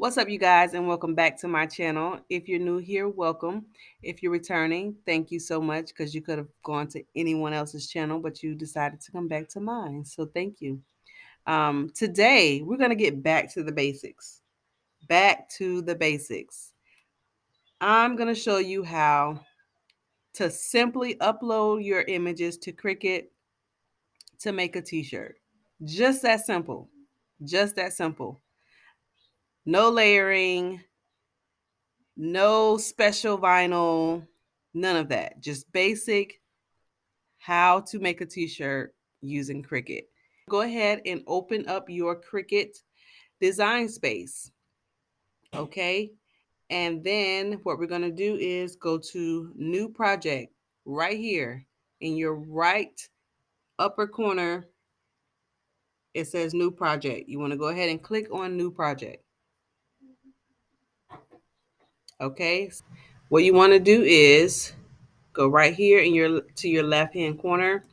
What's up, you guys, and welcome back to my channel. If you're new here, welcome. If you're returning, thank you so much, because you could have gone to anyone else's channel, but you decided to come back to mine. So thank you. Today, we're going to get back to the basics. Back to the basics. I'm going to show you how to simply upload your images to Cricut to make a t-shirt. Just that simple. Just that simple. No layering, no special vinyl, none of that. Just basic how to make a t-shirt using Cricut. Go ahead and open up your Cricut design space. Okay. And then what we're going to do is go to new project right here in your right upper corner. It says new project. You want to go ahead and click on new project. Okay. What you want to do is go right here in your left hand corner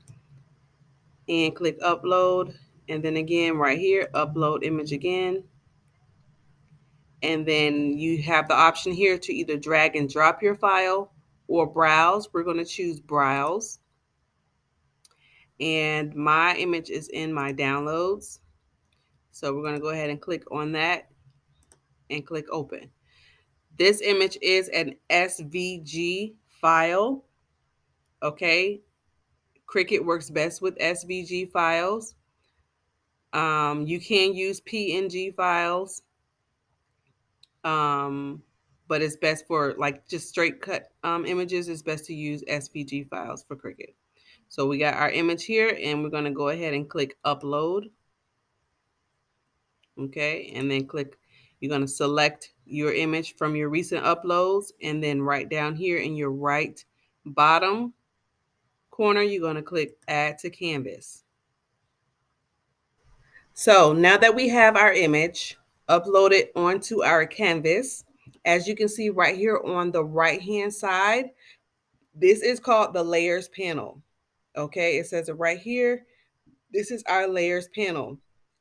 and click upload, and then again right here upload image again, and then you have the option here to either drag and drop your file or browse. We're going to choose browse, and my image is in my downloads, so we're going to go ahead and click on that and click open. This image is an SVG file. Okay, Cricut works best with SVG files. You can use PNG files, but it's best for like just straight cut images. It's best to use SVG files for Cricut. So we got our image here, and we're going to go ahead and click upload. Okay, and then you're going to select your image from your recent uploads, and then right down here in your right bottom corner, you're going to click add to canvas. So now that we have our image uploaded onto our canvas, as you can see right here on the right hand side, this is called the layers panel. Okay, it says it right here. This is our layers panel.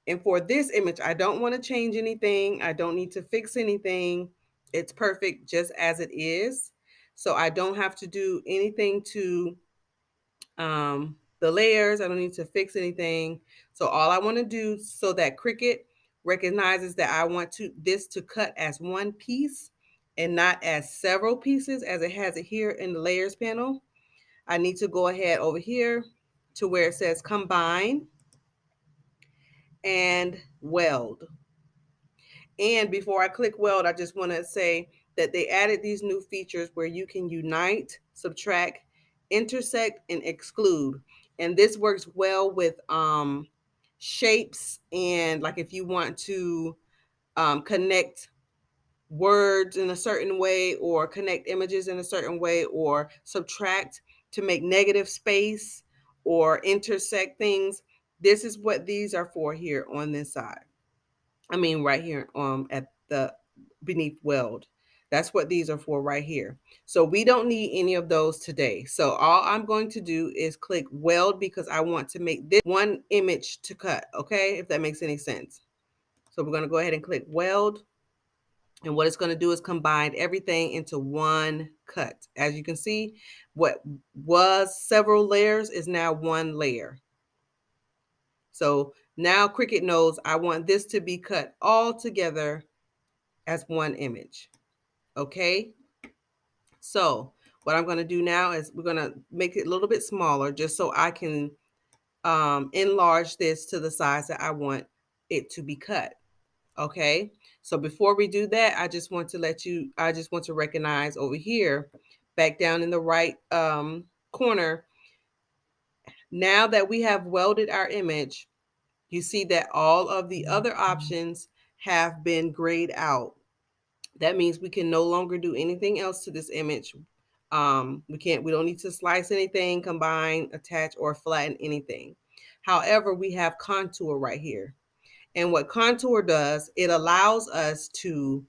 And for this image, I don't want to change anything. I don't need to fix anything. It's perfect just as it is. So I don't have to do anything to the layers. I don't need to fix anything. So all I want to do, so that Cricut recognizes that I want this to cut as one piece and not as several pieces as it has it here in the layers panel, I need to go ahead over here to where it says combine and weld. And before I click weld, I just want to say that they added these new features where you can unite, subtract, intersect, and exclude. And this works well with shapes, and like if you want to connect words in a certain way, or connect images in a certain way, or subtract to make negative space, or intersect things. This is what these are for here on this side. I mean, right here at the beneath weld. That's what these are for right here. So we don't need any of those today. So all I'm going to do is click weld, because I want to make this one image to cut. Okay, if that makes any sense. So we're going to go ahead and click weld. And what it's going to do is combine everything into one cut. As you can see, what was several layers is now one layer. So now Cricut knows I want this to be cut all together as one image. Okay. So what I'm going to do now is we're going to make it a little bit smaller, just so I can enlarge this to the size that I want it to be cut. Okay. So before we do that, I just want to recognize over here, back down in the right corner. Now that we have welded our image, you see that all of the other options have been grayed out. That means we can no longer do anything else to this image. We don't need to slice anything, combine, attach, or flatten anything. However, we have contour right here. And what contour does, it allows us to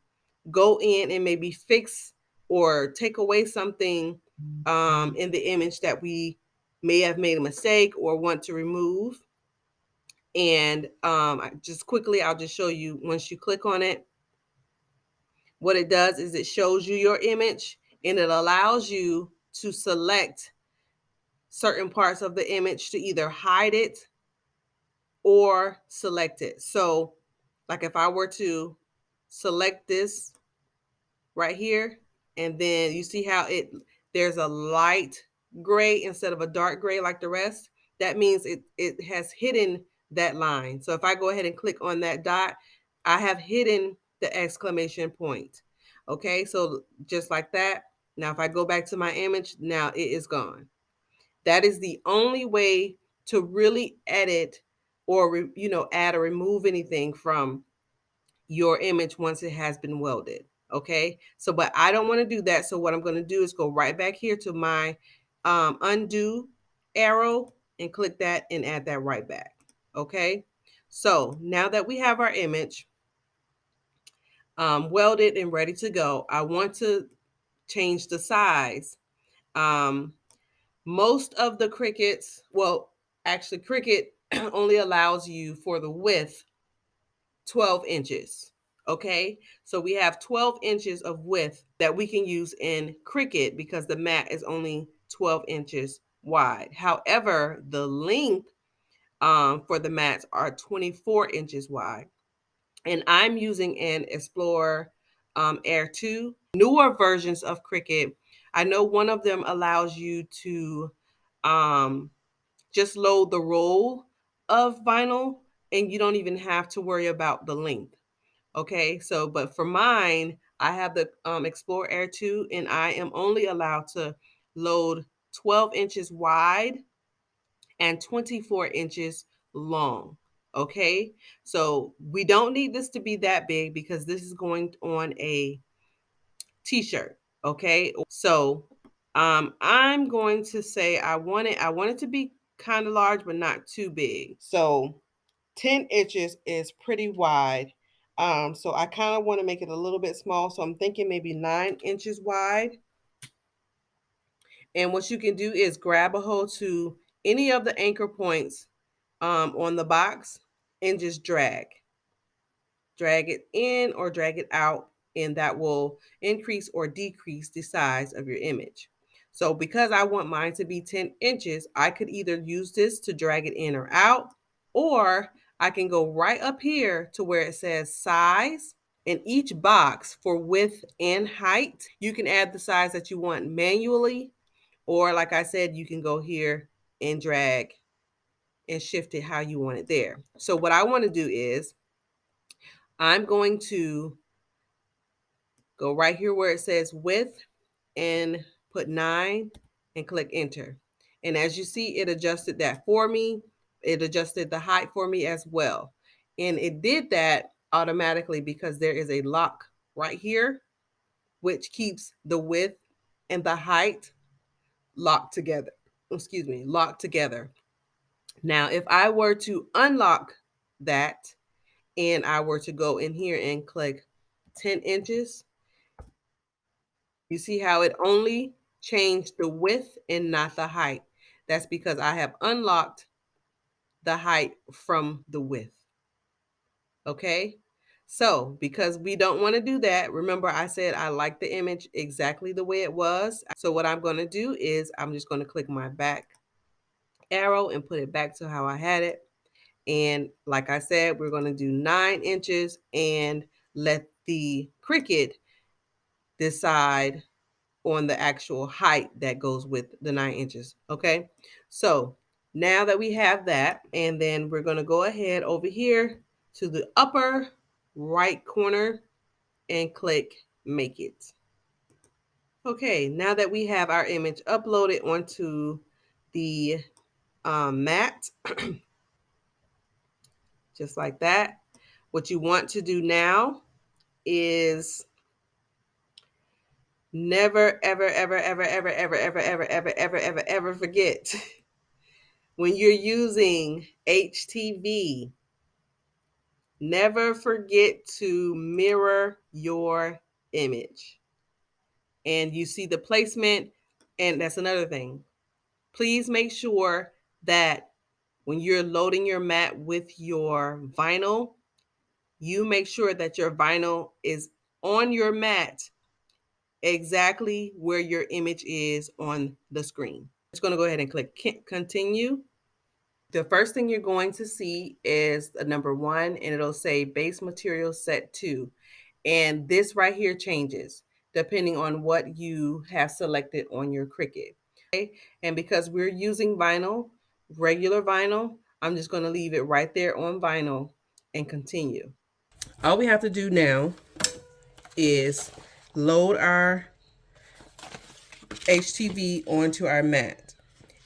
go in and maybe fix or take away something in the image that we may have made a mistake or want to remove. And just quickly, I'll just show you. Once you click on it, What it does is it shows you your image and it allows you to select certain parts of the image to either hide it or select it. So, like if I were to select this right here, and then you see how there's a light gray instead of a dark gray like the rest. That means it has hidden that line. So if I go ahead and click on that dot, I have hidden the exclamation point. Okay, so just like that. Now if I go back to my image, now it is gone. That is the only way to really edit or add or remove anything from your image once it has been welded. Okay, so but I don't want to do that. So what I'm going to do is go right back here to my undo arrow and click that and add that right back. Okay, so now that we have our image welded and ready to go, I want to change the size. Most of the Cricuts, well, actually Cricut only allows you for the width 12 inches. Okay, so we have 12 inches of width that we can use in Cricut because the mat is only 12 inches wide. However, the length for the mats are 24 inches wide. And I'm using an Explore Air 2. Newer versions of Cricut, I know one of them allows you to um, just load the roll of vinyl and you don't even have to worry about the length. Okay, so but for mine, I have the Explore Air 2 and I am only allowed to load 12 inches wide and 24 inches long. Okay, so we don't need this to be that big because this is going on a t-shirt. Okay, so I'm going to say I want it to be kind of large but not too big. So 10 inches is pretty wide. So I kind of want to make it a little bit small. So I'm thinking maybe 9 inches wide. And what you can do is grab a hold to any of the anchor points on the box and just drag. Drag it in or drag it out, and that will increase or decrease the size of your image. So because I want mine to be 10 inches, I could either use this to drag it in or out, or I can go right up here to where it says size. In each box for width and height, you can add the size that you want manually, or like I said, you can go here and drag and shift it how you want it there. So what I want to do is I'm going to go right here where it says width and put 9 and click enter. And as you see, it adjusted that for me. It adjusted the height for me as well. And it did that automatically because there is a lock right here, which keeps the width and the height locked together. Excuse me, locked together. Now, if I were to unlock that and I were to go in here and click 10 inches, you see how it only changed the width and not the height. That's because I have unlocked the height from the width. Okay. So because we don't want to do that, remember I said I like the image exactly the way it was. So what I'm going to do is I'm just going to click my back arrow and put it back to how I had it. And like I said, we're going to do 9 inches and let the Cricut decide on the actual height that goes with the 9 inches. Okay. So now that we have that, and then we're going to go ahead over here to the upper right corner and click make it. Okay. Now that we have our image uploaded onto the mat, just like that, what you want to do now is never, ever, ever, ever, ever, ever, ever, ever, ever, ever, ever, ever forget when you're using HTV, never forget to mirror your image. And you see the placement, and that's another thing. Please make sure that when you're loading your mat with your vinyl, you make sure that your vinyl is on your mat exactly where your image is on the screen. Just going to go ahead and click continue. The first thing you're going to see is the number 1, and it'll say base material set 2. And this right here changes depending on what you have selected on your Cricut. Okay? And because we're using vinyl, regular vinyl, I'm just going to leave it right there on vinyl and continue. All we have to do now is load our HTV onto our mat.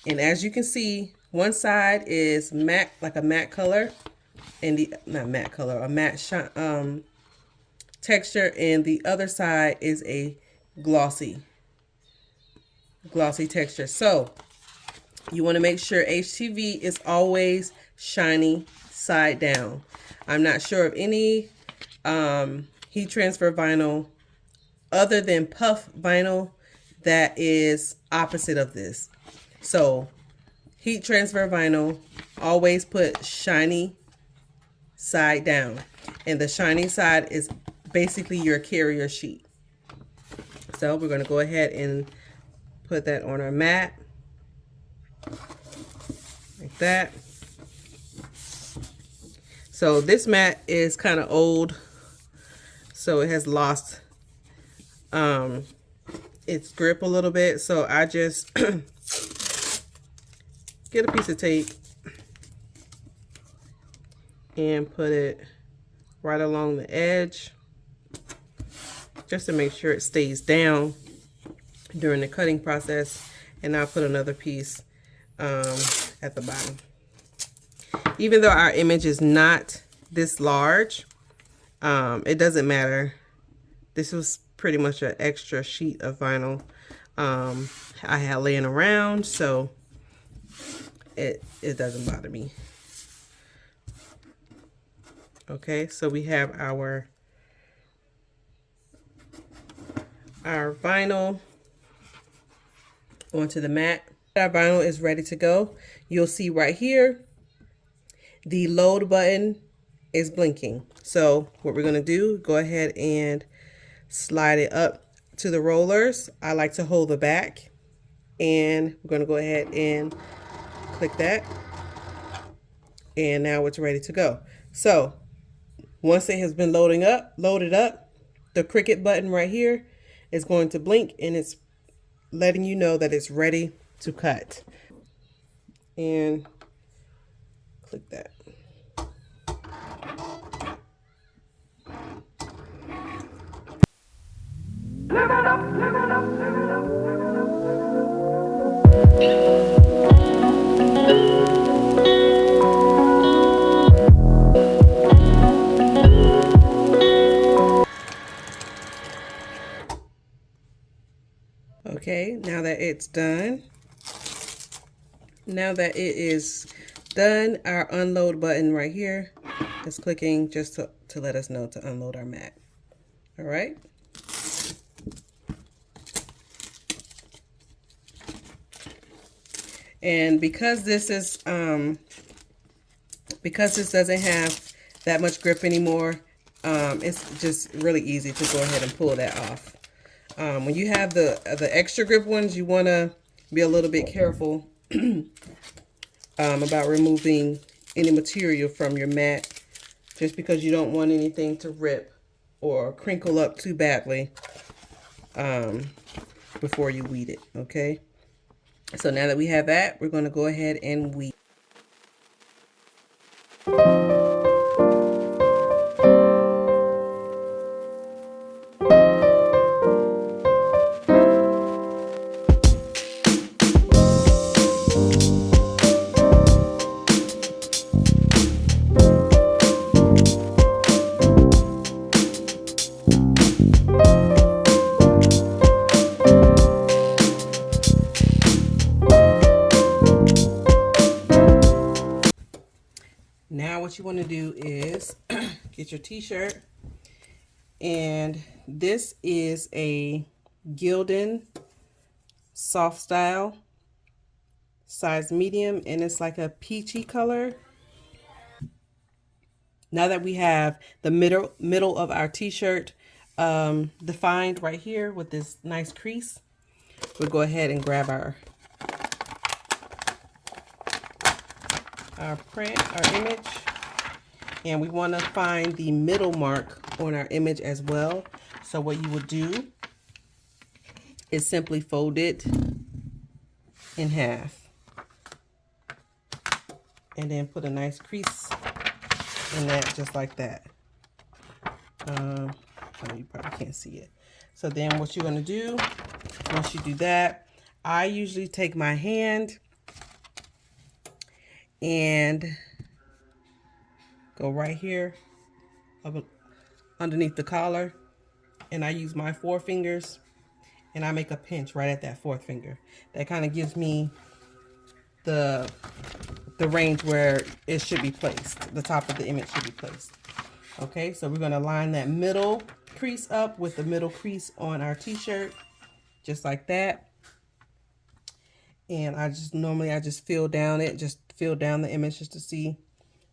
And as you can see, one side is matte, like a matte color, and the not matte color, a matte texture, and the other side is a glossy texture. So you want to make sure HTV is always shiny side down. I'm not sure of any heat transfer vinyl other than puff vinyl that is opposite of this. So heat transfer vinyl, always put shiny side down. And the shiny side is basically your carrier sheet. So we're going to go ahead and put that on our mat. Like that. So this mat is kind of old. So it has lost its grip a little bit. So I just get a piece of tape and put it right along the edge just to make sure it stays down during the cutting process. And I'll put another piece at the bottom. Even though our image is not this large, it doesn't matter. This was pretty much an extra sheet of vinyl I had laying around, so it doesn't bother me. Okay, so we have our vinyl onto the mat. Our vinyl is ready to go. You'll see right here the load button is blinking. So what we're going to do, go ahead and slide it up to the rollers. I like to hold the back, and we're going to go ahead and click that, and now it's ready to go. So once it has been loaded up, the Cricut button right here is going to blink, and it's letting you know that it's ready to cut. And click that. Live it up, live it up, live it up, live it up. Okay, now that it's done, our unload button right here is clicking just to let us know to unload our mat. All right. And because this doesn't have that much grip anymore, it's just really easy to go ahead and pull that off. When you have the extra grip ones, you want to be a little bit careful about removing any material from your mat, just because you don't want anything to rip or crinkle up too badly before you weed it. Okay. So now that we have that, we're going to go ahead and weed. Now what you want to do is get your t-shirt, and this is a Gildan soft style, size medium, and it's like a peachy color. Now that we have the middle of our t-shirt defined right here with this nice crease, we'll go ahead and grab our print, our image, and we want to find the middle mark on our image as well. So what you would do is simply fold it in half and then put a nice crease in that, just like that. Oh, you probably can't see it. So then what you're going to do, once you do that, I usually take my hand and go right here up underneath the collar, and I use my 4 fingers and I make a pinch right at that 4th finger. That kind of gives me the range where it should be placed. The top of the image should be placed. Okay, so we're going to line that middle crease up with the middle crease on our t-shirt, just like that. And I just fill down it, just fill down the image just to see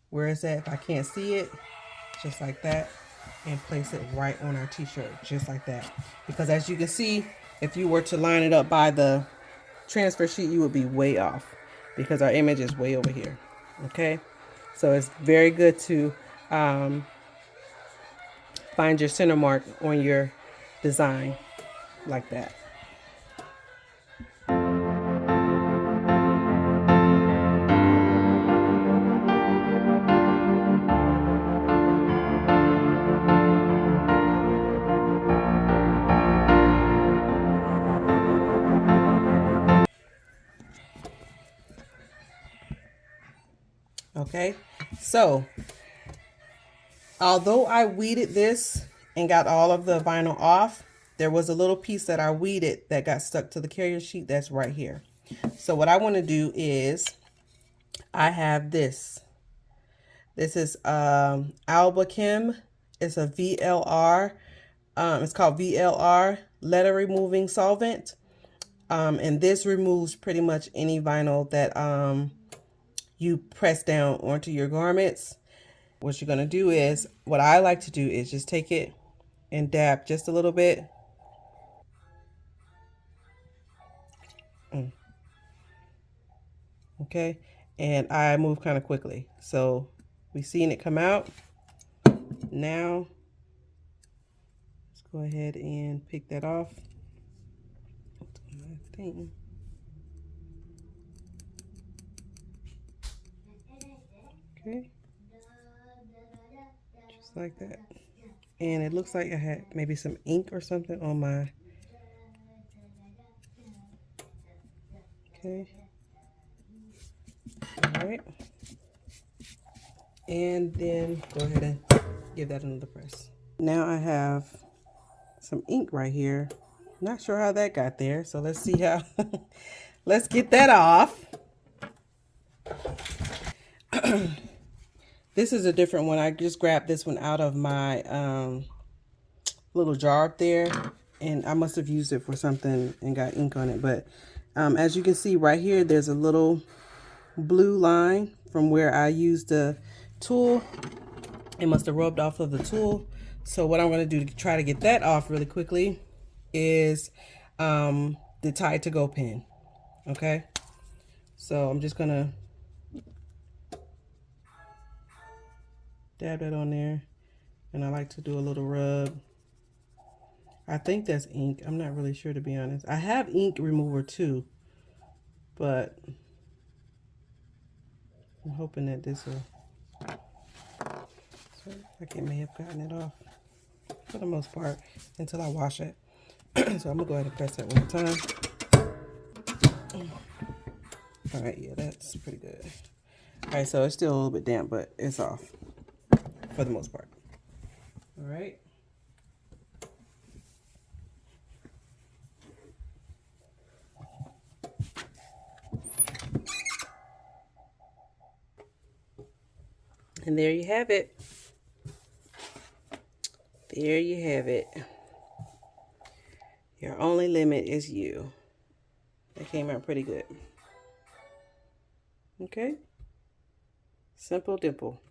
where it's at. If I can't see it, just like that, and place it right on our t-shirt, just like that. Because as you can see, if you were to line it up by the transfer sheet, you would be way off because our image is way over here. Okay, so it's very good to find your center mark on your design like that. Okay, so although I weeded this and got all of the vinyl off, there was a little piece that I weeded that got stuck to the carrier sheet that's right here. So what I want to do is, I have this. This is Alba Kim. It's a VLR. It's called VLR letter removing solvent. And this removes pretty much any vinyl that you press down onto your garments. What you're going to do is, what I like to do is just take it and dab just a little bit. Okay, and I move kind of quickly. So we've seen it come out. Now let's go ahead and pick that off. Thing. Okay, just like that. And it looks like I had maybe some ink or something on my, okay, all right, and then go ahead and give that another press. Now I have some ink right here. Not sure how that got there, so let's see how. Let's get that off. This is a different one. I just grabbed this one out of my little jar up there, and I must have used it for something and got ink on it. But as you can see right here, there's a little blue line from where I used the tool. It must have rubbed off of the tool. So what I'm going to do to try to get that off really quickly is the Tide to Go pen. Okay, so I'm just gonna dab that on there, and I like to do a little rub. I think that's ink. I'm not really sure, to be honest. I have ink remover too, but I'm hoping that this will. So I may have gotten it off for the most part until I wash it. So I'm gonna go ahead and press that one more time. All right, yeah, that's pretty good. All right, so it's still a little bit damp, but it's off for the most part. All right. And there you have it. There you have it. Your only limit is you. That came out pretty good. Okay. Simple dimple.